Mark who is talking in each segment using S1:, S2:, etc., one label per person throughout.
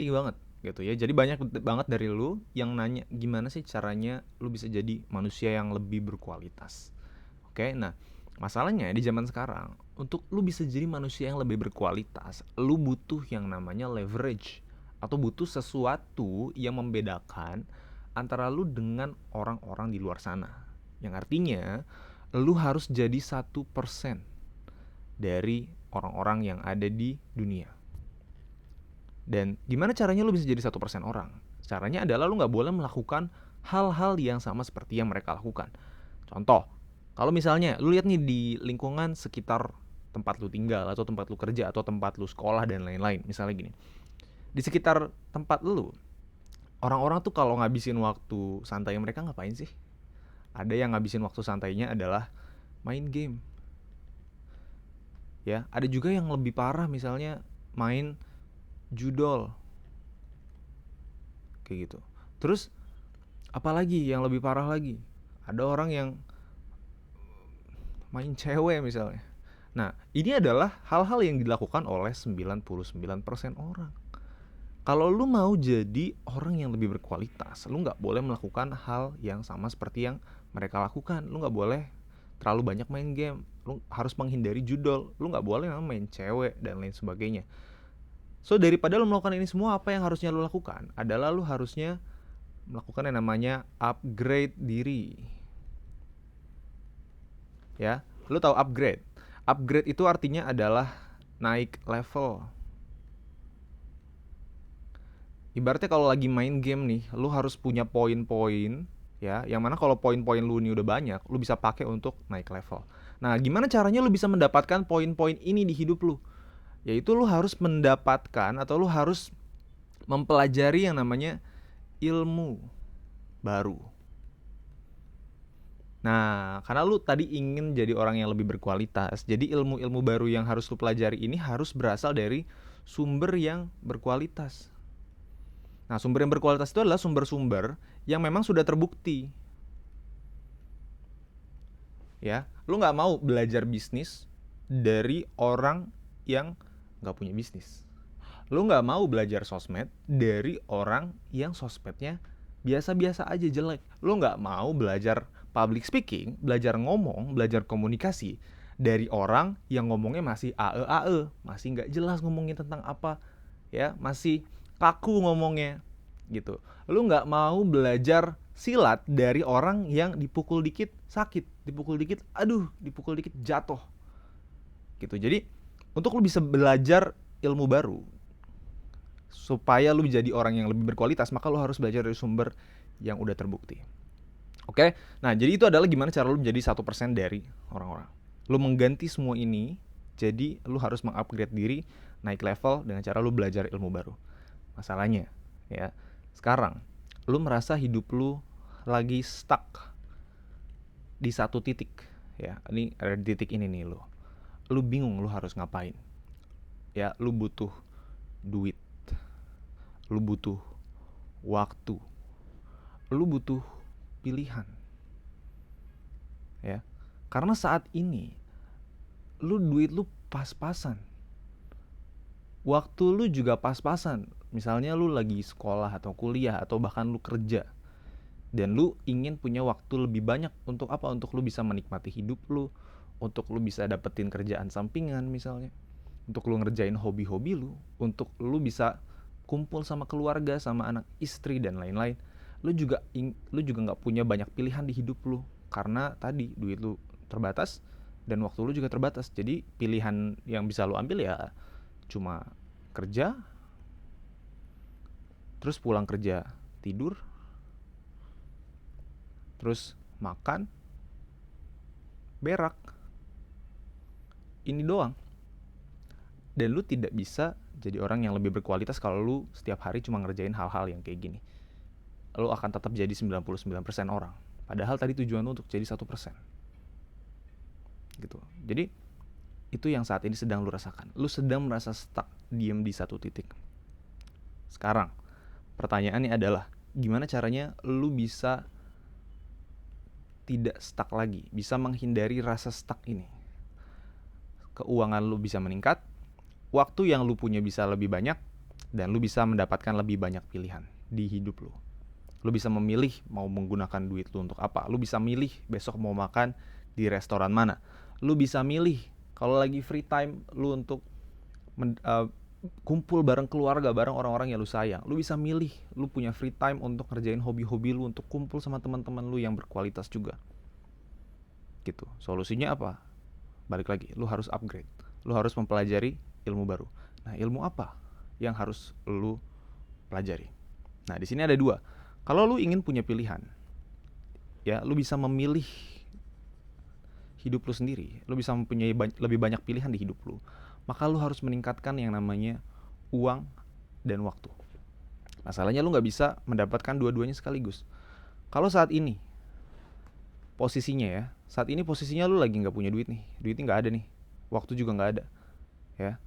S1: banget gitu ya. Jadi banyak banget dari lu yang nanya gimana sih caranya lu bisa jadi manusia yang lebih berkualitas. Oke, nah masalahnya di zaman sekarang untuk lu bisa jadi manusia yang lebih berkualitas, lu butuh yang namanya leverage atau butuh sesuatu yang membedakan antara lu dengan orang-orang di luar sana. Yang artinya lu harus jadi 1% dari orang-orang yang ada di dunia. Dan gimana caranya lu bisa jadi 1% orang? Caranya adalah lu nggak boleh melakukan hal-hal yang sama seperti yang mereka lakukan. Contoh, kalau misalnya lu lihat nih di lingkungan sekitar tempat lu tinggal atau tempat lu kerja atau tempat lu sekolah dan lain-lain. Misalnya gini, di sekitar tempat lu, orang-orang tuh kalau ngabisin waktu santai mereka ngapain sih? Ada yang ngabisin waktu santainya adalah main game. Ya, ada juga yang lebih parah misalnya main judol kayak gitu. Terus apalagi yang lebih parah lagi? Ada orang yang main cewek misalnya. Nah, ini adalah hal-hal yang dilakukan oleh 99% orang. Kalau lu mau jadi orang yang lebih berkualitas, lu nggak boleh melakukan hal yang sama seperti yang mereka lakukan. Lu nggak boleh terlalu banyak main game. Lu harus menghindari judol. Lu nggak boleh main cewek dan lain sebagainya. So, daripada lu melakukan ini semua, apa yang harusnya lu lakukan? Adalah lu harusnya melakukan yang namanya upgrade diri. Ya, lu tahu upgrade? Upgrade itu artinya adalah naik level. Ibaratnya kalau lagi main game nih, lu harus punya poin-poin ya, yang mana kalau poin-poin lu ini udah banyak, lu bisa pakai untuk naik level. Nah, gimana caranya lu bisa mendapatkan poin-poin ini di hidup lu? Yaitu lu harus mendapatkan atau lu harus mempelajari yang namanya ilmu baru. Nah, karena lu tadi ingin jadi orang yang lebih berkualitas, jadi ilmu-ilmu baru yang harus lu pelajari ini harus berasal dari sumber yang berkualitas. Nah, sumber yang berkualitas itu adalah sumber-sumber yang memang sudah terbukti. Ya, lu nggak mau belajar bisnis dari orang yang nggak punya bisnis. Lu nggak mau belajar sosmed dari orang yang sosmednya biasa-biasa aja jelek. Lu nggak mau belajar public speaking, belajar ngomong, belajar komunikasi dari orang yang ngomongnya masih ae, masih nggak jelas ngomongin tentang apa, ya masih kaku ngomongnya gitu. Lu nggak mau belajar silat dari orang yang dipukul dikit sakit, dipukul dikit aduh, dipukul dikit jatuh gitu. Jadi untuk lu bisa belajar ilmu baru supaya lu jadi orang yang lebih berkualitas, maka lu harus belajar dari sumber yang udah terbukti. Oke, nah jadi itu adalah gimana cara lu menjadi 1% dari orang-orang. Lu mengganti semua ini, jadi lu harus mengupgrade diri, naik level dengan cara lu belajar ilmu baru. Masalahnya, ya, sekarang lu merasa hidup lu lagi stuck di satu titik, ya. Ini ada di titik ini nih lu. Lu bingung lu harus ngapain. Ya, lu butuh duit, lu butuh waktu, lu butuh pilihan, ya. Karena saat ini duit lu pas-pasan, waktu lu juga pas-pasan. Misalnya lu lagi sekolah atau kuliah atau bahkan lu kerja, dan lu ingin punya waktu lebih banyak untuk apa? Untuk lu bisa menikmati hidup lu, untuk lu bisa dapetin kerjaan sampingan misalnya, untuk lu ngerjain hobi-hobi lu, untuk lu bisa kumpul sama keluarga, sama anak istri dan lain-lain. Lu juga nggak punya banyak pilihan di hidup lu karena tadi duit lu terbatas dan waktu lu juga terbatas. Jadi pilihan yang bisa lu ambil ya cuma kerja, terus pulang kerja tidur, terus makan, berak. Ini doang. Dan lu tidak bisa jadi orang yang lebih berkualitas kalau lu setiap hari cuma ngerjain hal-hal yang kayak gini. Lu akan tetap jadi 99% orang. Padahal tadi tujuan lu untuk jadi 1%. Gitu. Jadi itu yang saat ini sedang lu rasakan. Lu sedang merasa stuck, diem di satu titik. Sekarang, pertanyaannya adalah gimana caranya lu bisa tidak stuck lagi, bisa menghindari rasa stuck ini. Keuangan lu bisa meningkat, waktu yang lu punya bisa lebih banyak, Dan lu bisa mendapatkan lebih banyak pilihan di hidup lu. Lu bisa memilih mau menggunakan duit lu untuk apa. Lu bisa milih besok mau makan di restoran mana. Lu bisa milih kalau lagi free time lu untuk kumpul bareng keluarga, bareng orang-orang yang lu sayang. Lu bisa milih lu punya free time untuk ngerjain hobi-hobi lu, untuk kumpul sama teman-teman lu yang berkualitas juga. Gitu. Solusinya apa? Balik lagi, lu harus upgrade. Lu harus mempelajari ilmu baru. Nah, ilmu apa yang harus lu pelajari? Nah, di sini ada dua. Kalau lu ingin punya pilihan, ya, lu bisa memilih hidup lu sendiri. Lu bisa mempunyai lebih banyak pilihan di hidup lu. Maka lu harus meningkatkan yang namanya uang dan waktu. Masalahnya lu nggak bisa mendapatkan dua-duanya sekaligus. Kalau saat ini posisinya ya, saat ini posisinya lu lagi nggak punya duit nih, duitnya nggak ada nih, waktu juga nggak ada, ya.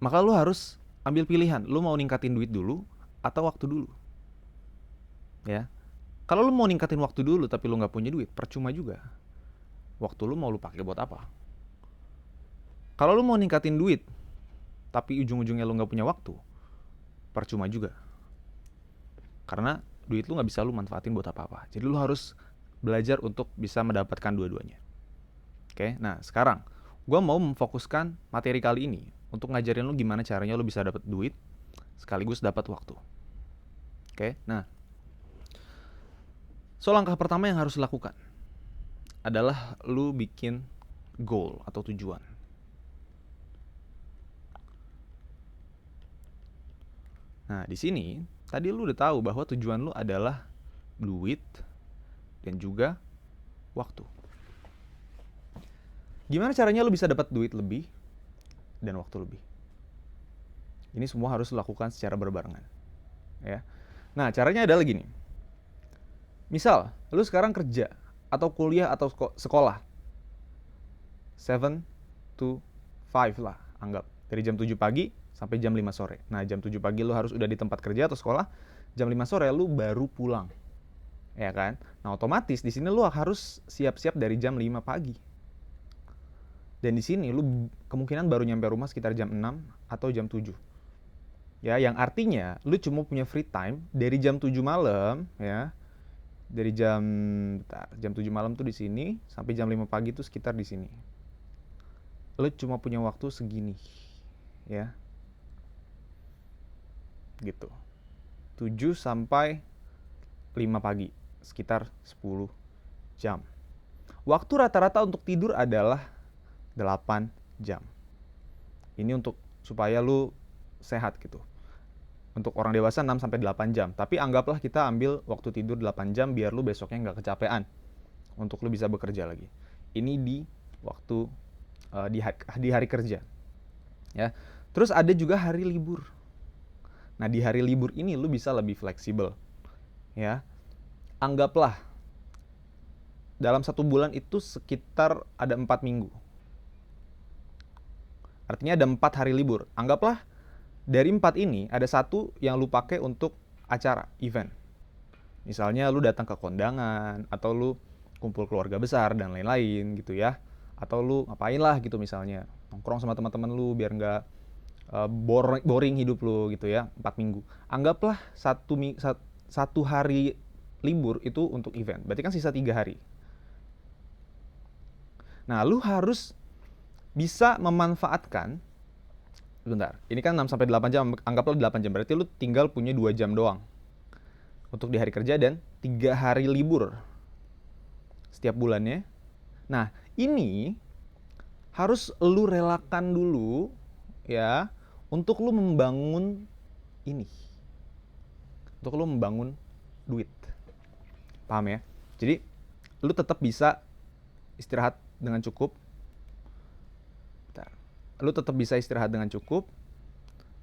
S1: Maka lu harus ambil pilihan, lu mau ningkatin duit dulu atau waktu dulu, ya. Kalau lu mau ningkatin waktu dulu tapi lu nggak punya duit, percuma juga. Waktu lu mau lu pakai buat apa? Kalau lu mau ningkatin duit tapi ujung-ujungnya lu nggak punya waktu, percuma juga. Karena duit lu nggak bisa lu manfaatin buat apa-apa. Jadi lu harus belajar untuk bisa mendapatkan dua-duanya. Oke, nah sekarang gue mau memfokuskan materi kali ini untuk ngajarin lu gimana caranya lu bisa dapat duit sekaligus dapat waktu. Oke, nah so langkah pertama yang harus dilakukan adalah lu bikin goal atau tujuan. Nah, di sini tadi lu udah tahu bahwa tujuan lu adalah duit dan juga waktu. Gimana caranya lu bisa dapat duit lebih dan waktu lebih? Ini semua harus lu lakukan secara berbarengan, ya. Nah, caranya adalah gini. Misal, lu sekarang kerja atau kuliah atau sekolah 7 to 5 lah, anggap. Dari jam 7 pagi sampai jam 5 sore. Nah, jam 7 pagi lu harus udah di tempat kerja atau sekolah, jam 5 sore lu baru pulang. Ya kan? Nah, otomatis di sini lu harus siap-siap dari jam 5 pagi. Dan di sini lu kemungkinan baru nyampe rumah sekitar jam 6 atau jam 7. Ya, yang artinya lu cuma punya free time dari jam 7 malam, ya. Dari jam 7 malam tuh di sini sampai jam 5 pagi tuh sekitar di sini. Lu cuma punya waktu segini, ya. Gitu. 7 sampai 5 pagi, sekitar 10 jam. Waktu rata-rata untuk tidur adalah 8 jam. Ini untuk supaya lu sehat gitu. Untuk orang dewasa 6 sampai 8 jam. Tapi anggaplah kita ambil waktu tidur 8 jam biar lu besoknya nggak kecapean. Untuk lu bisa bekerja lagi. Ini di waktu di hari kerja. Ya. Terus ada juga hari libur. Nah, di hari libur ini lu bisa lebih fleksibel. Ya. Anggaplah dalam 1 bulan itu sekitar ada 4 minggu. Artinya ada 4 hari libur. Anggaplah dari 4 ini ada 1 yang lu pakai untuk acara, event. Misalnya lu datang ke kondangan, atau lu kumpul keluarga besar dan lain-lain gitu ya. Atau lu ngapain lah gitu misalnya. Nongkrong sama teman-teman lu biar nggak boring hidup lu gitu ya, 4 minggu. Anggaplah 1 hari libur itu untuk event. Berarti kan sisa 3 hari. Nah, lu harus bisa memanfaatkan, bentar, ini kan 6 sampai 8 jam, anggaplah 8 jam, berarti lu tinggal punya 2 jam doang untuk di hari kerja dan 3 hari libur setiap bulannya. Nah, ini harus lu relakan dulu ya, untuk lu membangun ini. Untuk lu membangun duit. Paham ya? Jadi, lu tetap bisa istirahat dengan cukup. Lu tetap bisa istirahat dengan cukup,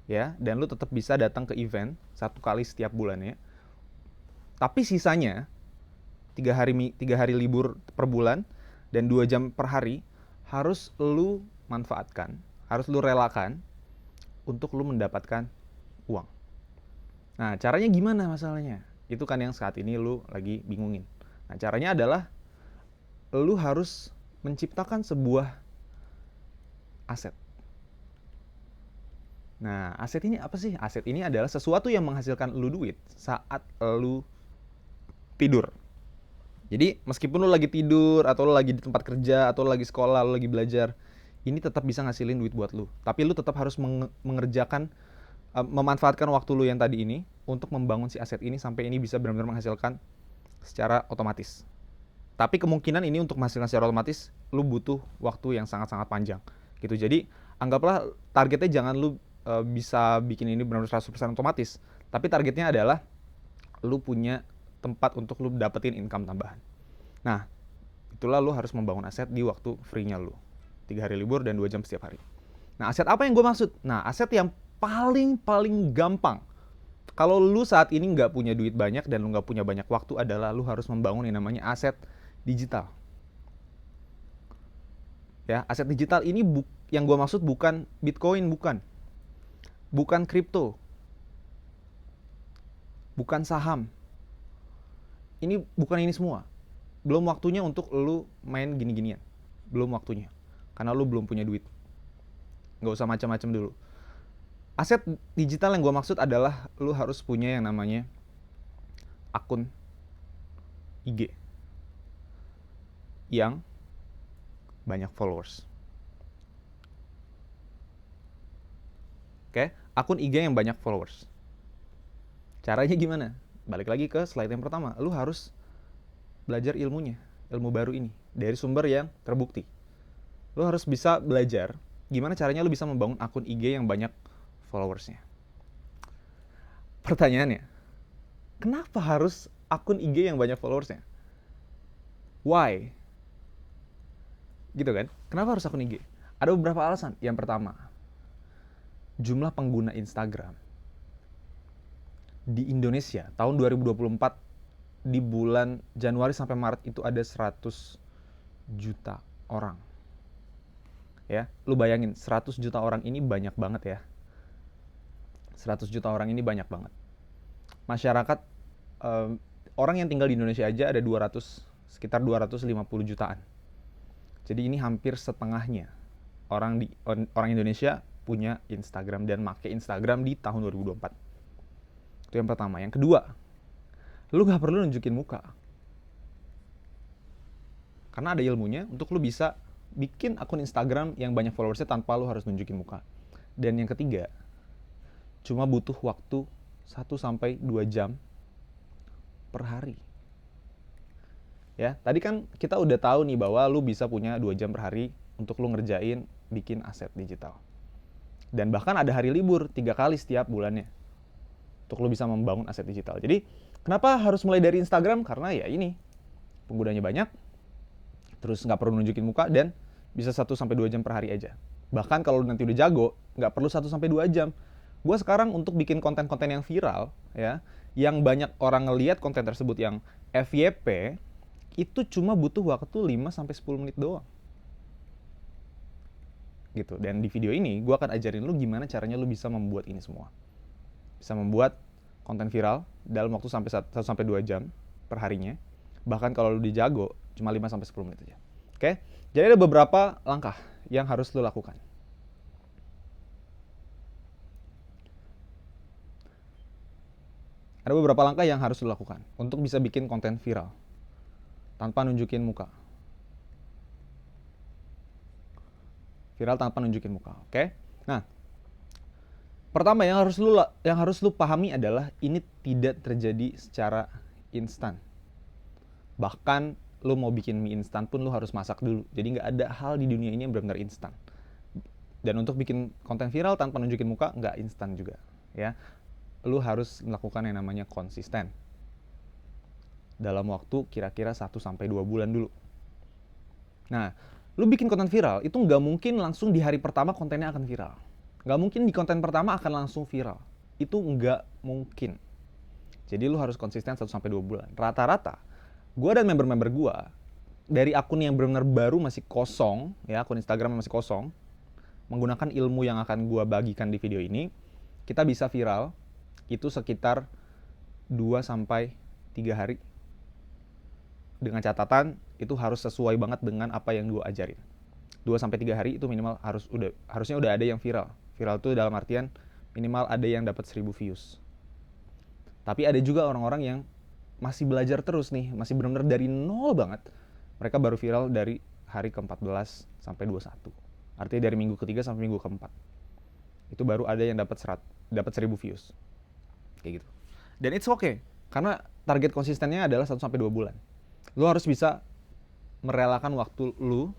S1: ya, dan lu tetap bisa datang ke event 1 kali setiap bulannya. Tapi sisanya 3 hari libur per bulan dan 2 jam per hari harus lu manfaatkan, harus lu relakan untuk lu mendapatkan uang. Nah, caranya gimana masalahnya? Itu kan yang saat ini lu lagi bingungin. Nah, caranya adalah lu harus menciptakan sebuah aset. Nah, aset ini apa sih? Aset ini adalah sesuatu yang menghasilkan lu duit saat lu tidur. Jadi meskipun lu lagi tidur, atau lu lagi di tempat kerja, atau lu lagi sekolah, lu lagi belajar, ini tetap bisa ngasilin duit buat lu. Tapi lu tetap harus mengerjakan, memanfaatkan waktu lu yang tadi ini untuk membangun si aset ini sampai ini bisa benar-benar menghasilkan secara otomatis. Tapi kemungkinan ini untuk menghasilkan secara otomatis, lu butuh waktu yang sangat-sangat panjang gitu. Jadi anggaplah targetnya jangan lu bisa bikin ini benar-benar 100% otomatis, tapi targetnya adalah lu punya tempat untuk lu dapetin income tambahan. Nah, itulah lu harus membangun aset di waktu free-nya lu. 3 hari libur dan 2 jam setiap hari. Nah, aset apa yang gue maksud? Nah, aset yang paling gampang. Kalau lu saat ini nggak punya duit banyak dan lu nggak punya banyak waktu adalah lu harus membangun yang namanya aset digital. Ya, aset digital ini yang gue maksud bukan Bitcoin, bukan kripto, bukan saham. Ini bukan ini semua. Belum waktunya untuk lu main gini-ginian. Belum waktunya. Karena lu belum punya duit. Nggak usah macam-macam dulu. Aset digital yang gue maksud adalah lu harus punya yang namanya akun IG yang banyak followers. Oke, akun IG yang banyak followers. Caranya gimana? Balik lagi ke slide yang pertama. Lu harus belajar ilmunya, ilmu baru ini dari sumber yang terbukti. Lu harus bisa belajar gimana caranya lu bisa membangun akun IG yang banyak followersnya. Pertanyaannya, kenapa harus akun IG yang banyak followersnya? Why? Gitu kan? Kenapa harus akun IG? Ada beberapa alasan. Yang pertama, jumlah pengguna Instagram di Indonesia tahun 2024 di bulan Januari sampai Maret itu ada 100 juta orang. Ya, lu bayangin 100 juta orang ini banyak banget ya. 100 juta orang ini banyak banget. Masyarakat orang yang tinggal di Indonesia aja ada sekitar 250 jutaan. Jadi ini hampir setengahnya orang Indonesia punya Instagram dan make Instagram di tahun 2024. Itu yang pertama. Yang kedua, lu gak perlu nunjukin muka. Karena ada ilmunya untuk lu bisa bikin akun Instagram yang banyak followersnya tanpa lu harus nunjukin muka. Dan yang ketiga, cuma butuh waktu 1-2 jam per hari. Ya, tadi kan kita udah tahu nih bahwa lu bisa punya 2 jam per hari untuk lu ngerjain bikin aset digital. Dan bahkan ada hari libur 3 kali setiap bulannya untuk lu bisa membangun aset digital. Jadi kenapa harus mulai dari Instagram? Karena ya ini, penggunanya banyak, terus nggak perlu nunjukin muka, dan bisa 1-2 jam per hari aja. Bahkan kalau nanti udah jago, nggak perlu 1-2 jam. Gue sekarang untuk bikin konten-konten yang viral, ya, yang banyak orang ngelihat konten tersebut yang FYP, itu cuma butuh waktu 5-10 menit doang. Gitu. Dan di video ini, gue akan ajarin lu gimana caranya lu bisa membuat ini semua. Bisa membuat konten viral dalam waktu sampai 1-2 jam per harinya. Bahkan kalau lu dijago, cuma 5-10 menit aja. Oke? Jadi ada beberapa langkah yang harus lu lakukan. Ada beberapa langkah yang harus lu lakukan untuk bisa bikin konten viral tanpa nunjukin muka. Viral tanpa nunjukin muka, oke? Nah, pertama yang harus lu pahami adalah ini tidak terjadi secara instan. Bahkan lu mau bikin mie instan pun lu harus masak dulu. Jadi nggak ada hal di dunia ini yang benar-benar instan. Dan untuk bikin konten viral tanpa nunjukin muka nggak instan juga, ya. Lu harus melakukan yang namanya konsisten dalam waktu kira-kira 1-2 bulan dulu. Nah, lu bikin konten viral itu nggak mungkin langsung di hari pertama kontennya akan viral. Nggak mungkin di konten pertama akan langsung viral. Itu nggak mungkin. Jadi lu harus konsisten 1-2 bulan. Rata-rata, gue dan member-member gue, dari akun yang benar-benar baru masih kosong, ya, akun Instagram yang masih kosong, menggunakan ilmu yang akan gue bagikan di video ini, kita bisa viral itu sekitar 2-3 hari. Dengan catatan itu harus sesuai banget dengan apa yang gue ajarin. 2-3 hari itu minimal harusnya udah ada yang viral. Viral itu dalam artian Minimal ada yang dapat 1000 views. Tapi ada juga orang-orang yang masih belajar terus nih, masih benar-benar dari nol banget. Mereka baru viral dari hari ke-14 sampai 21. Artinya dari minggu ketiga sampai minggu keempat. Itu baru ada yang dapat 1000 views. Kayak gitu. Dan it's okay, karena target konsistennya adalah 1 sampai 2 bulan. Lu harus bisa merelakan waktu lu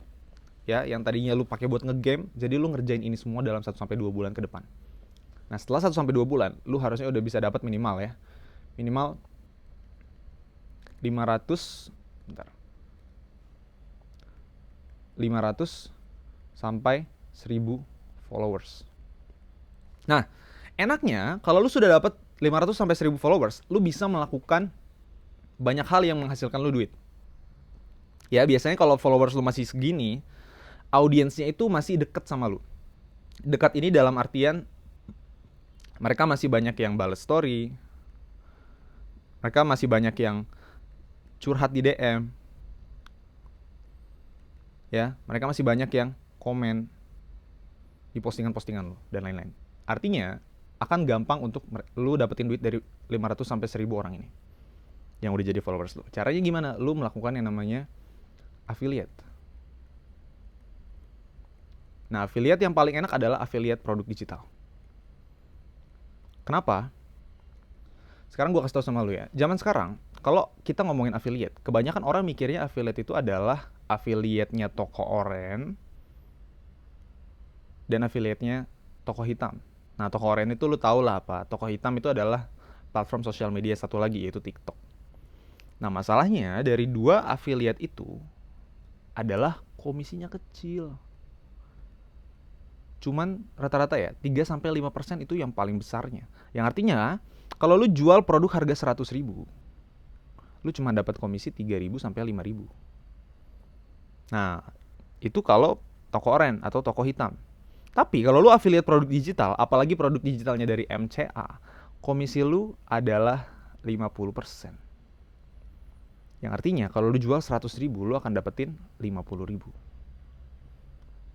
S1: ya, yang tadinya lu pakai buat ngegame, jadi lu ngerjain ini semua dalam 1 sampai 2 bulan ke depan. Nah, setelah 1 sampai 2 bulan, lu harusnya udah bisa dapat minimal ya. Minimal 500 sampai 1000 followers. Nah, enaknya kalau lu sudah dapat 500 sampai 1000 followers, lu bisa melakukan banyak hal yang menghasilkan lu duit. Ya, biasanya kalau followers lu masih segini, audiensnya itu masih dekat sama lu. Dekat ini dalam artian mereka masih banyak yang balas story, mereka masih banyak yang curhat di DM, ya, mereka masih banyak yang komen di postingan-postingan lu dan lain-lain. Artinya akan gampang untuk lu dapetin duit dari 500 sampai 1000 orang ini yang udah jadi followers lu. Caranya gimana? Lu melakukan yang namanya affiliate. Nah, affiliate yang paling enak adalah affiliate produk digital. Kenapa? Sekarang gue kasih tau sama lu ya. Zaman sekarang, kalau kita ngomongin affiliate, kebanyakan orang mikirnya affiliate itu adalah affiliate-nya toko oren dan affiliate-nya toko hitam. Nah, toko oren itu lu tau lah apa. Toko hitam itu adalah platform sosial media satu lagi, yaitu TikTok. Nah, masalahnya dari 2 affiliate itu adalah komisinya kecil. Cuman rata-rata ya 3-5% itu yang paling besarnya. Yang artinya kalau lu jual produk harga 100.000, lu cuma dapat komisi 3.000 sampai 5.000. Nah, itu kalau toko oren atau toko hitam. Tapi kalau lu affiliate produk digital, apalagi produk digitalnya dari MCA, komisi lu adalah 50%. Yang artinya kalau lu jual 100.000, lu akan dapetin 50.000.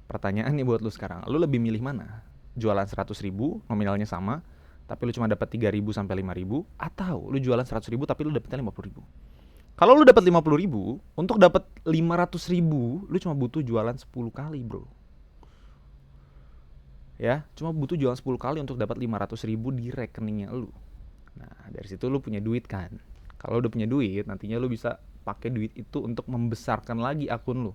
S1: Pertanyaan nih buat lu sekarang, lu lebih milih mana? Jualan 100.000, nominalnya sama, tapi lu cuma dapat 3.000 sampai 5.000, atau lu jualan 100.000 tapi lu dapetnya 50.000. Kalau lu dapat 50.000, untuk dapat 500.000, lu cuma butuh jualan 10 kali, bro. Ya, cuma butuh jualan 10 kali untuk dapat 500.000 di rekeningnya lu. Nah, dari situ lu punya duit kan. Kalau udah punya duit, nantinya lu bisa pakai duit itu untuk membesarkan lagi akun lu.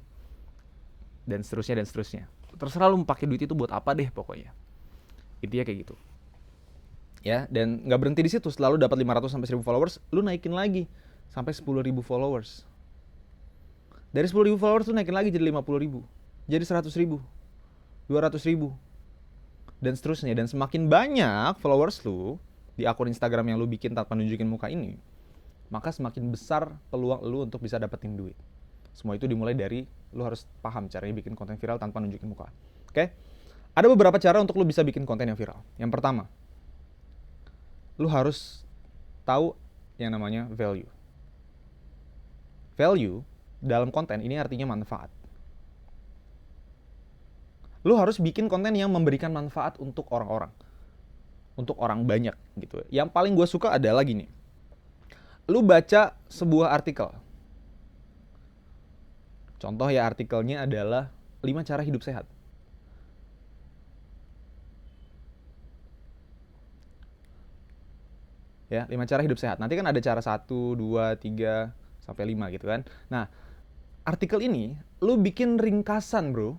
S1: Dan seterusnya. Terserah lu pakai duit itu buat apa deh pokoknya. Intinya kayak gitu. Ya, dan nggak berhenti di situ. Setelah lu dapat 500 sampai 1000 followers, lu naikin lagi sampai 10.000 followers. Dari 10.000 followers lu naikin lagi jadi 50.000, jadi 100.000, 200.000, dan seterusnya. Dan semakin banyak followers lu di akun Instagram yang lu bikin tanpa nunjukin muka ini, maka semakin besar peluang lu untuk bisa dapetin duit. Semua itu dimulai dari lu harus paham caranya bikin konten viral tanpa nunjukin muka. Oke? Ada beberapa cara untuk lu bisa bikin konten yang viral. Yang pertama, lu harus tahu yang namanya value. Value dalam konten ini artinya manfaat. Lu harus bikin konten yang memberikan manfaat untuk orang-orang. Untuk orang banyak gitu. Yang paling gue suka adalah gini. Lu baca sebuah artikel. Contoh ya, artikelnya adalah 5 cara hidup sehat. Ya, 5 cara hidup sehat. Nanti kan ada cara 1, 2, 3, sampai 5 gitu kan. Nah, artikel ini lu bikin ringkasan, bro.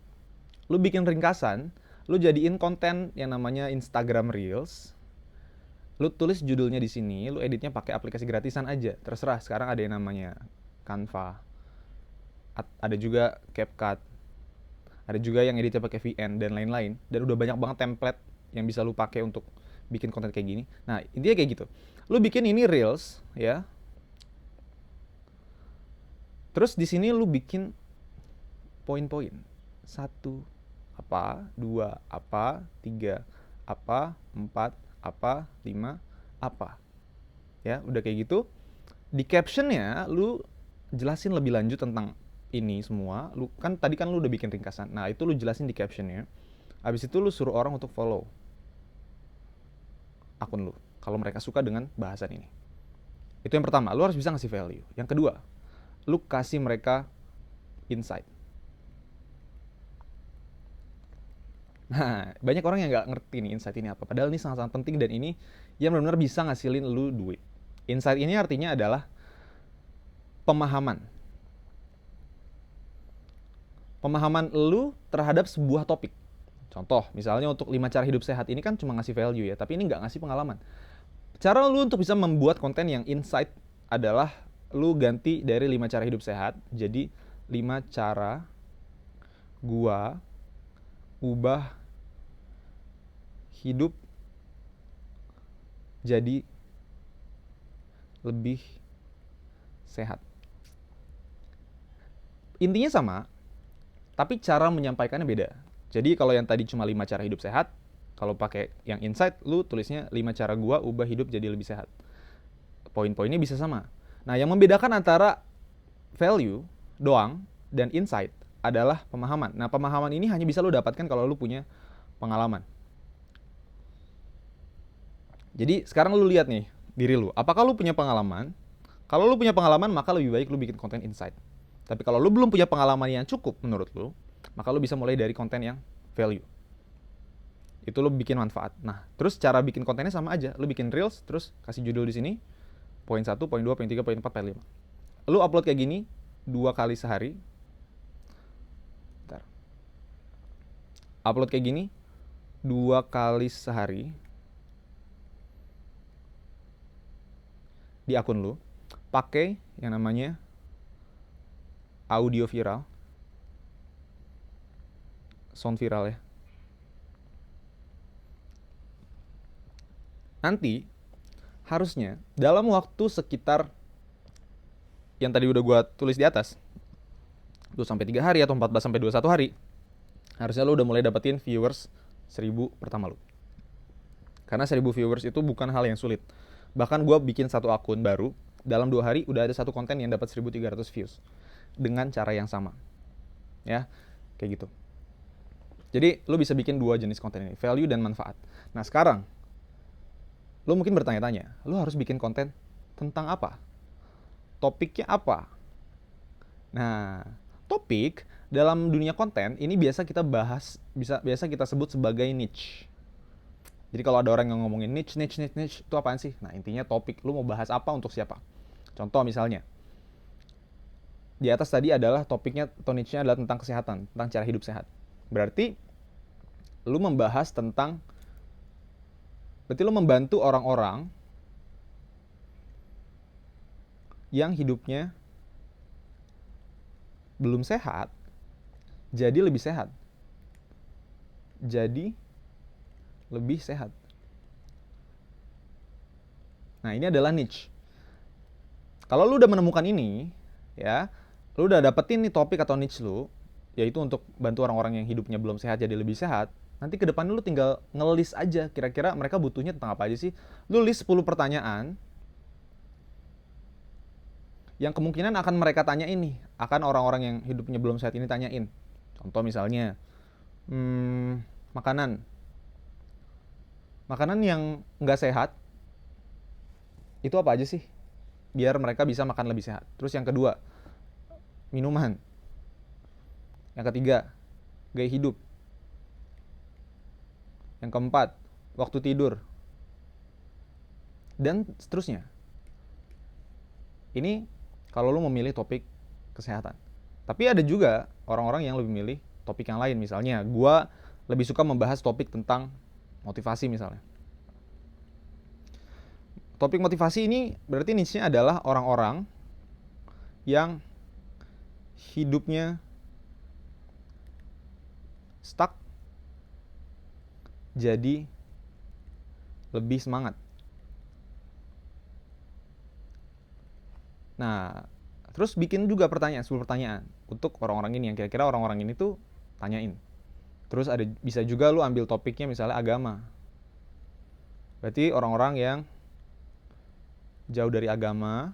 S1: Lu bikin ringkasan, lu jadiin konten yang namanya Instagram Reels. Lu tulis judulnya di sini, lu editnya pakai aplikasi gratisan aja. Terserah, sekarang ada yang namanya Canva. Ada juga CapCut. Ada juga yang editnya pakai VN dan lain-lain. Dan udah banyak banget template yang bisa lu pakai untuk bikin konten kayak gini. Nah, intinya kayak gitu. Lu bikin ini Reels, ya. Terus di sini lu bikin poin-poin. 1 apa, 2 apa, 3 apa, 4 apa, 5 apa. Ya, udah kayak gitu. Di captionnya lu jelasin lebih lanjut tentang ini semua. Lu kan tadi kan lu udah bikin ringkasan. Nah, itu lu jelasin di captionnya. Habis itu lu suruh orang untuk follow. akun lu kalau mereka suka dengan bahasan ini. Itu yang pertama, lu harus bisa ngasih value. Yang kedua, lu kasih mereka insight. Nah, banyak orang yang nggak ngerti nih insight ini apa. Padahal ini sangat-sangat penting dan ini yang benar-benar bisa ngasilin lu duit. Insight ini artinya adalah pemahaman. Pemahaman lu terhadap sebuah topik. Contoh, misalnya untuk 5 cara hidup sehat ini kan cuma ngasih value ya, tapi ini nggak ngasih pengalaman. Cara lu untuk bisa membuat konten yang insight adalah lu ganti dari 5 cara hidup sehat jadi 5 cara gua ubah hidup jadi lebih sehat. Intinya sama, tapi cara menyampaikannya beda. Jadi kalau yang tadi cuma 5 cara hidup sehat, kalau pakai yang insight, lu tulisnya 5 cara gua ubah hidup jadi lebih sehat. Poin-poinnya bisa sama. Nah, yang membedakan antara value doang dan insight adalah pemahaman. Nah, pemahaman ini hanya bisa lu dapatkan kalau lu punya pengalaman. Jadi sekarang lu lihat nih diri lu, apakah lu punya pengalaman? Kalau lu punya pengalaman, maka lebih baik lu bikin konten insight. Tapi kalau lu belum punya pengalaman yang cukup menurut lu, maka lu bisa mulai dari konten yang value. Itu lu bikin manfaat. Nah, terus cara bikin kontennya sama aja. Lu bikin reels, terus kasih judul di sini. Poin 1, poin 2, poin 3, poin 4, poin 5. Lu upload kayak gini 2 kali sehari. Bentar. Upload kayak gini 2 kali sehari di akun lu. Pakai yang namanya audio viral, sound viral ya. Nanti harusnya dalam waktu sekitar yang tadi udah gua tulis di atas 2 sampai 3 hari atau 14 sampai 21 hari, harusnya lu udah mulai dapetin viewers 1000 pertama lu. Karena 1000 viewers itu bukan hal yang sulit. Bahkan gua bikin satu akun baru, dalam 2 hari udah ada satu konten yang dapat 1300 views dengan cara yang sama. Ya, kayak gitu. Jadi lu bisa bikin 2 jenis konten ini, value dan manfaat. Nah, sekarang lu mungkin bertanya-tanya, lu harus bikin konten tentang apa? Topiknya apa? Nah, topik dalam dunia konten ini biasa kita bahas, biasa kita sebut sebagai niche. Jadi kalau ada orang yang ngomongin niche itu apaan sih? Nah, intinya topik, lu mau bahas apa untuk siapa? Contoh misalnya, di atas tadi adalah topiknya atau niche-nya adalah tentang kesehatan, tentang cara hidup sehat. Berarti lu membahas tentang, berarti lu membantu orang-orang yang hidupnya belum sehat jadi lebih sehat. Jadi lebih sehat. Nah, ini adalah niche. Kalau lu udah menemukan ini, ya, lu udah dapetin nih topik atau niche lu, yaitu untuk bantu orang-orang yang hidupnya belum sehat jadi lebih sehat. Nanti ke depan lu tinggal ngelis aja kira-kira mereka butuhnya tentang apa aja sih. Lu list 10 pertanyaan yang kemungkinan akan mereka tanya ini, akan orang-orang yang hidupnya belum sehat ini tanyain. Contoh misalnya, makanan yang nggak sehat itu apa aja sih? Biar mereka bisa makan lebih sehat. Terus yang kedua, minuman. Yang ketiga, gaya hidup. Yang keempat, waktu tidur. Dan seterusnya. Ini kalau lu memilih topik kesehatan. Tapi ada juga orang-orang yang lebih milih topik yang lain. Misalnya, gua lebih suka membahas topik tentang motivasi misalnya. Topik motivasi ini berarti niche-nya adalah orang-orang yang hidupnya stuck jadi lebih semangat. Nah, terus bikin juga pertanyaan, 10 pertanyaan untuk orang-orang ini yang kira-kira orang-orang ini tuh tanyain. Terus ada bisa juga lu ambil topiknya misalnya agama. Berarti orang-orang yang jauh dari agama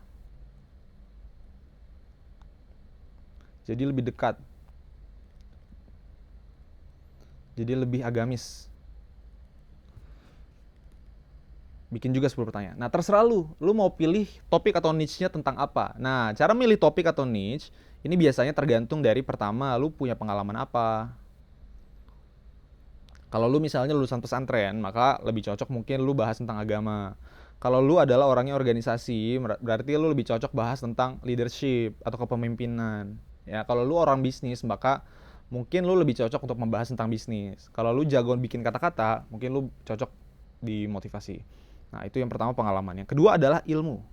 S1: jadi lebih dekat. Jadi lebih agamis. Bikin juga 10 pertanyaan. Nah, terserah lu mau pilih topik atau niche-nya tentang apa. Nah, cara milih topik atau niche ini biasanya tergantung dari pertama lu punya pengalaman apa. Kalau lu misalnya lulusan pesantren, maka lebih cocok mungkin lu bahas tentang agama. Kalau lu adalah orangnya organisasi, berarti lu lebih cocok bahas tentang leadership atau kepemimpinan. Ya, kalau lu orang bisnis, maka mungkin lu lebih cocok untuk membahas tentang bisnis. Kalau lu jago bikin kata-kata, mungkin lu cocok di motivasi. Nah, itu yang pertama pengalaman. Yang kedua adalah ilmu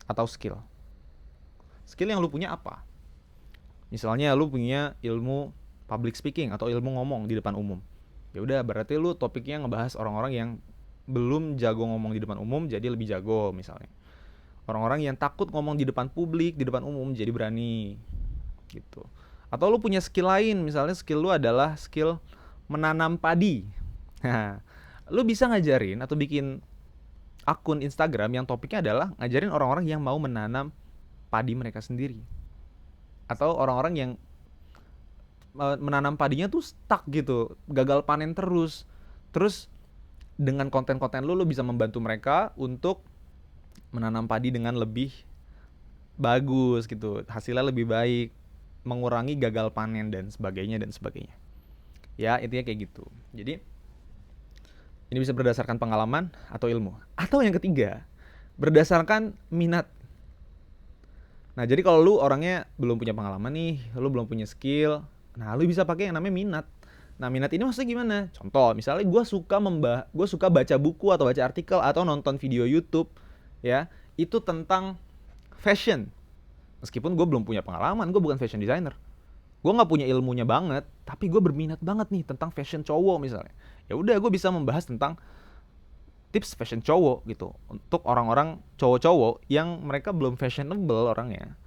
S1: atau skill. Skill yang lu punya apa? Misalnya lu punya ilmu public speaking atau ilmu ngomong di depan umum. Ya udah, berarti lu topiknya ngebahas orang-orang yang belum jago ngomong di depan umum jadi lebih jago misalnya. Orang-orang yang takut ngomong di depan publik, di depan umum jadi berani. Gitu. Atau lu punya skill lain, misalnya skill lu adalah skill menanam padi. Nah, lu bisa ngajarin atau bikin akun Instagram yang topiknya adalah ngajarin orang-orang yang mau menanam padi mereka sendiri. Atau orang-orang yang menanam padinya tuh stuck gitu, gagal panen terus. Terus dengan konten-konten lu bisa membantu mereka untuk menanam padi dengan lebih bagus gitu, hasilnya lebih baik, mengurangi gagal panen dan sebagainya dan sebagainya. Ya, intinya kayak gitu. Jadi ini bisa berdasarkan pengalaman atau ilmu. Atau yang ketiga, berdasarkan minat. Nah, jadi kalau lu orangnya belum punya pengalaman nih, lu belum punya skill, nah lu bisa pakai yang namanya minat. Nah, minat ini maksudnya gimana? Contoh, misalnya gue suka baca buku atau baca artikel atau nonton video YouTube, ya, itu tentang fashion. Meskipun gue belum punya pengalaman, gue bukan fashion designer. Gue nggak punya ilmunya banget, tapi gue berminat banget nih tentang fashion cowok misalnya. Ya udah, gue bisa membahas tentang tips fashion cowok gitu untuk orang-orang cowok-cowok yang mereka belum fashionable orangnya,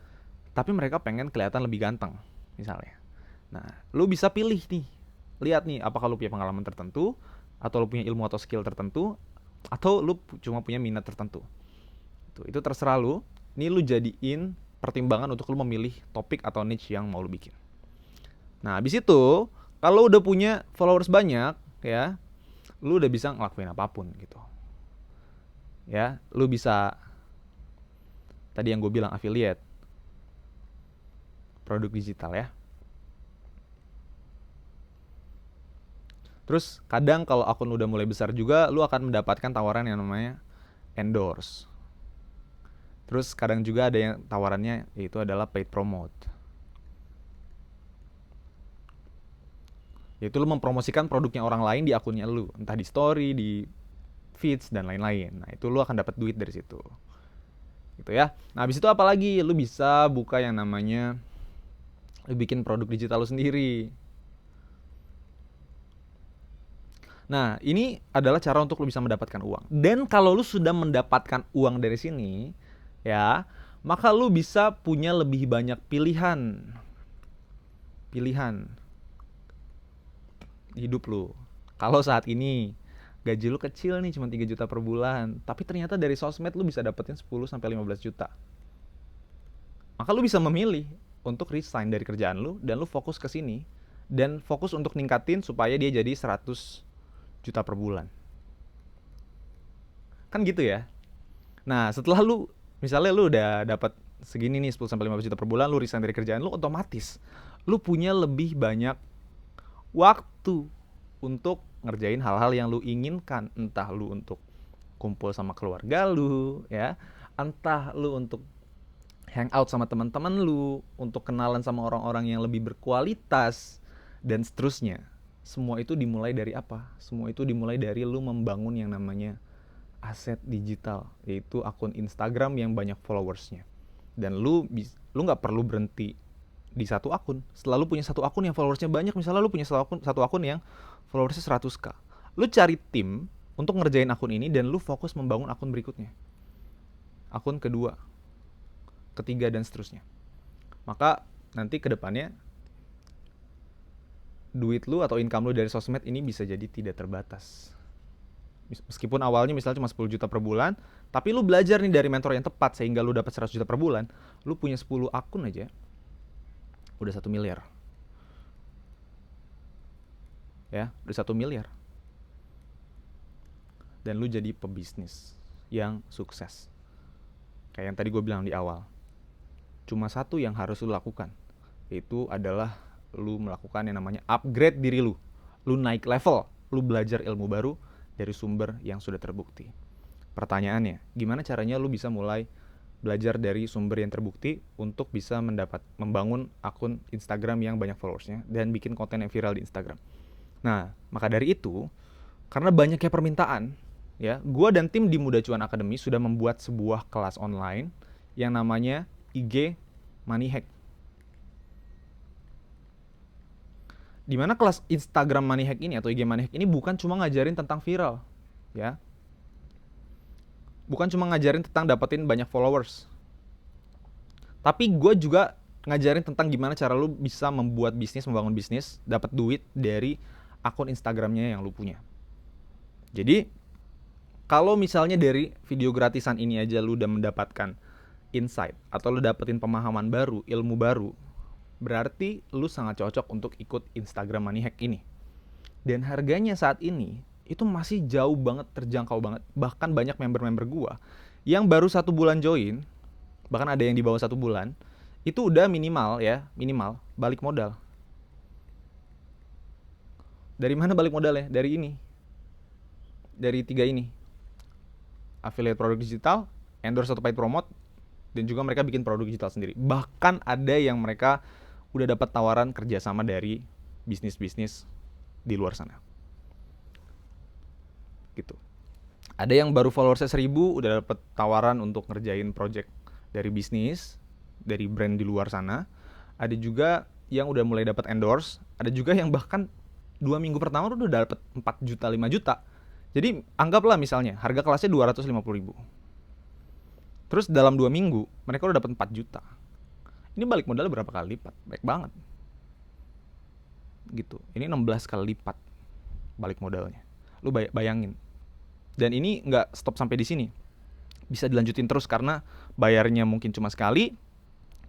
S1: tapi mereka pengen kelihatan lebih ganteng misalnya. Nah, lu bisa pilih nih, lihat nih apakah lu punya pengalaman tertentu, atau lu punya ilmu atau skill tertentu, atau lu cuma punya minat tertentu. Itu terserah lu. Ini lu jadiin pertimbangan untuk lu memilih topik atau niche yang mau lu bikin. Nah, habis itu kalau udah punya followers banyak, ya, lu udah bisa ngelakuin apapun gitu. Ya, lu bisa tadi yang gue bilang affiliate, produk digital ya. Terus kadang kalau akun udah mulai besar juga, lu akan mendapatkan tawaran yang namanya endorse. Terus kadang juga ada yang tawarannya yaitu adalah paid promote. Yaitu lu mempromosikan produknya orang lain di akunnya lu, entah di story, di feeds dan lain-lain. Nah, itu lu akan dapat duit dari situ. Gitu ya. Nah, habis itu apalagi lu bisa buka yang namanya lu bikin produk digital lu sendiri. Nah, ini adalah cara untuk lu bisa mendapatkan uang. Dan kalau lu sudah mendapatkan uang dari sini, ya, maka lu bisa punya lebih banyak pilihan hidup lu. Kalau saat ini gaji lu kecil nih, cuma 3 juta per bulan, tapi ternyata dari sosmed lu bisa dapetin 10 sampai 15 juta. Maka lu bisa memilih untuk resign dari kerjaan lu dan lu fokus ke sini dan fokus untuk ningkatin supaya dia jadi 100 juta per bulan. Kan gitu ya. Nah, setelah lu misalnya lu udah dapat segini nih 10 sampai 15 juta per bulan, lu resign dari kerjaan lu, otomatis lu punya lebih banyak waktu untuk ngerjain hal-hal yang lu inginkan, entah lu untuk kumpul sama keluarga lu, ya, entah lu untuk hangout sama teman-teman lu, untuk kenalan sama orang-orang yang lebih berkualitas dan seterusnya. Semua itu dimulai dari apa? Semua itu dimulai dari lu membangun yang namanya aset digital, yaitu akun Instagram yang banyak followersnya. Dan lu nggak perlu berhenti di satu akun. Setelah lu punya satu akun yang followersnya banyak, misalnya lu punya satu akun yang followersnya 100k, lu cari tim untuk ngerjain akun ini dan lu fokus membangun akun berikutnya, akun kedua, ketiga dan seterusnya. Maka nanti kedepannya duit lu atau income lu dari sosmed ini bisa jadi tidak terbatas. Meskipun awalnya misalnya cuma 10 juta per bulan, tapi lu belajar nih dari mentor yang tepat sehingga lu dapat 100 juta per bulan, lu punya 10 akun aja udah 1 miliar. Ya, udah 1 miliar. dan lu jadi pebisnis yang sukses. Kayak yang tadi gue bilang di awal, cuma satu yang harus lu lakukan, yaitu adalah lu melakukan yang namanya upgrade diri lu. Lu naik level, lu belajar ilmu baru dari sumber yang sudah terbukti. Pertanyaannya, gimana caranya lu bisa mulai belajar dari sumber yang terbukti untuk bisa membangun akun Instagram yang banyak followersnya dan bikin konten yang viral di Instagram? Nah, maka dari itu, karena banyaknya permintaan, ya, gua dan tim di Muda Cuan Academy sudah membuat sebuah kelas online yang namanya IG Money Hack. Dimana kelas Instagram Money Hack ini atau IG Money Hack ini bukan cuma ngajarin tentang viral, ya. Bukan cuma ngajarin tentang dapetin banyak followers. Tapi gue juga ngajarin tentang gimana cara lu bisa membuat bisnis, membangun bisnis, dapat duit dari akun Instagramnya yang lu punya. Jadi, kalau misalnya dari video gratisan ini aja lu udah mendapatkan insight atau lu dapetin pemahaman baru, ilmu baru, berarti lu sangat cocok untuk ikut Instagram Money Hack ini. Dan harganya saat ini itu masih jauh banget, terjangkau banget. Bahkan banyak member-member gua yang baru 1 bulan join, bahkan ada yang di bawah 1 bulan, itu udah minimal balik modal. Dari mana balik modalnya? Dari ini. Dari 3 ini. Affiliate produk digital, endorse atau paid promote, dan juga mereka bikin produk digital sendiri. Bahkan ada yang mereka udah dapat tawaran kerjasama dari bisnis-bisnis di luar sana. Gitu. Ada yang baru followersnya 1000 udah dapat tawaran untuk ngerjain project dari bisnis, dari brand di luar sana. Ada juga yang udah mulai dapat endorse, ada juga yang bahkan 2 minggu pertama udah dapat 4 juta, 5 juta. Jadi anggaplah misalnya harga kelasnya 250.000. Terus dalam 2 minggu mereka udah dapat 4 juta. Ini balik modalnya berapa kali lipat? Baik banget. Gitu. Ini 16 kali lipat balik modalnya. Lu bayangin. Dan ini nggak stop sampai di sini. Bisa dilanjutin terus karena bayarnya mungkin cuma sekali,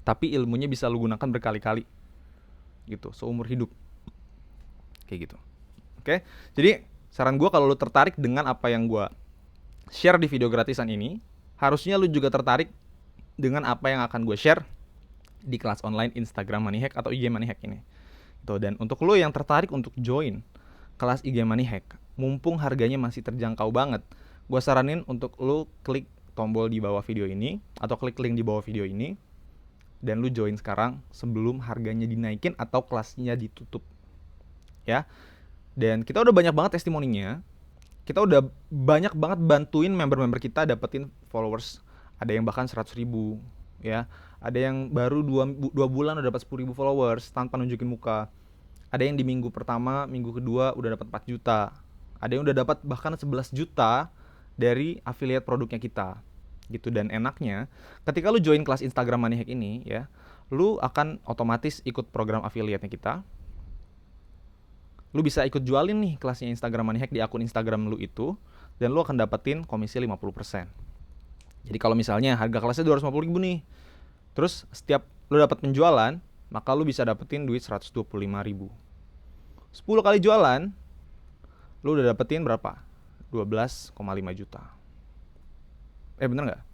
S1: tapi ilmunya bisa lu gunakan berkali-kali. Gitu, seumur hidup. Kayak gitu. Oke. Jadi saran gue kalau lu tertarik dengan apa yang gue share di video gratisan ini, harusnya lu juga tertarik dengan apa yang akan gue share di kelas online Instagram Money Hack atau IG Money Hack ini. Tuh, dan untuk lu yang tertarik untuk join kelas IG Money Hack, mumpung harganya masih terjangkau banget, gue saranin untuk lu klik tombol di bawah video ini atau klik link di bawah video ini dan lu join sekarang sebelum harganya dinaikin atau kelasnya ditutup. Ya. Dan kita udah banyak banget testimoninya. Kita udah banyak banget bantuin member-member kita dapetin followers. Ada yang bahkan 100.000, ya. Ada yang baru 2 bulan udah dapat 10.000 followers tanpa nunjukin muka. Ada yang di minggu pertama, minggu kedua udah dapat 4 juta. Ada yang udah dapat bahkan 11 juta dari affiliate produknya kita. Gitu. Dan enaknya ketika lu join kelas Instagram Money Hack ini, ya, lu akan otomatis ikut program affiliate-nya kita. Lu bisa ikut jualin nih kelasnya Instagram Money Hack di akun Instagram lu itu, dan lu akan dapetin komisi 50%. Jadi kalau misalnya harga kelasnya 250.000 nih, terus setiap lu dapat penjualan, maka lu bisa dapetin duit 125.000. 10 kali jualan, lu udah dapetin berapa? 12,5 juta. Bener gak?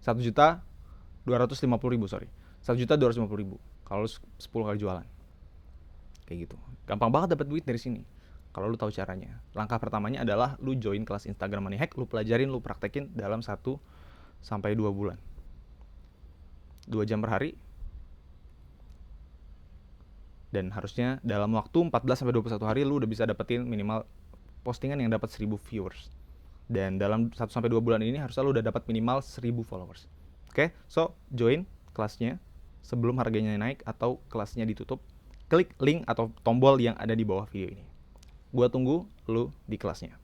S1: 1.250.000, sorry. 1.250.000 kalau 10 kali jualan. Kayak gitu. Gampang banget dapat duit dari sini kalau lu tahu caranya. Langkah pertamanya adalah lu join kelas Instagram Money Hack, lu pelajarin, lu praktekin dalam 1 sampai 2 bulan. 2 jam per hari. Dan harusnya dalam waktu 14 sampai 21 hari lu udah bisa dapetin minimal postingan yang dapat 1.000 viewers. Dan dalam 1 sampai 2 bulan ini harusnya lu udah dapat minimal 1.000 followers. Oke? So, join kelasnya sebelum harganya naik atau kelasnya ditutup. Klik link atau tombol yang ada di bawah video ini. Gua tunggu lu di kelasnya.